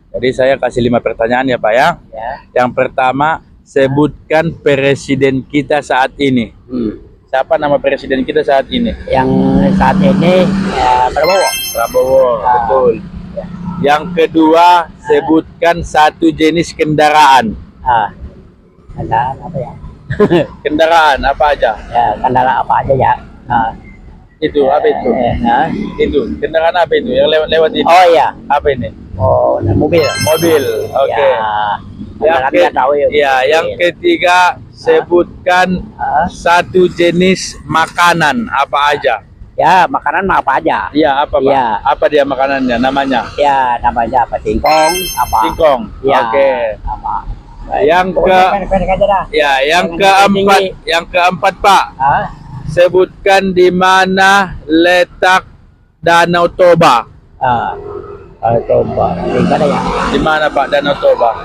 Jadi saya kasih 5 pertanyaan ya Pak ya. Ya. Yang pertama, sebutkan presiden kita saat ini. Siapa nama presiden kita saat ini? Yang saat ini Prabowo. Prabowo, betul. Ya. Yang kedua, sebutkan satu jenis kendaraan. Kendaraan apa ya? Kendaraan apa aja? Ya, kendaraan apa aja ya? Itu apa itu? Itu kendaraan apa itu yang lewat ini? Oh iya. Apa ini? Oh, mobil. Mobil. Oke. Ya, tahu ya. Ya, yang ketiga, sebutkan satu jenis makanan apa aja? Ya, makanan apa aja? Iya, apa Pak? Ya. Apa dia makanannya? Namanya? Ya, namanya apa? Singkong, apa? Singkong. Ya, Oke. apa? Yang pendek aja dah. Ya, yang keempat Pak. Sebutkan di mana letak Danau Toba. Toba. Di mana ya? Di mana Pak Danau Toba?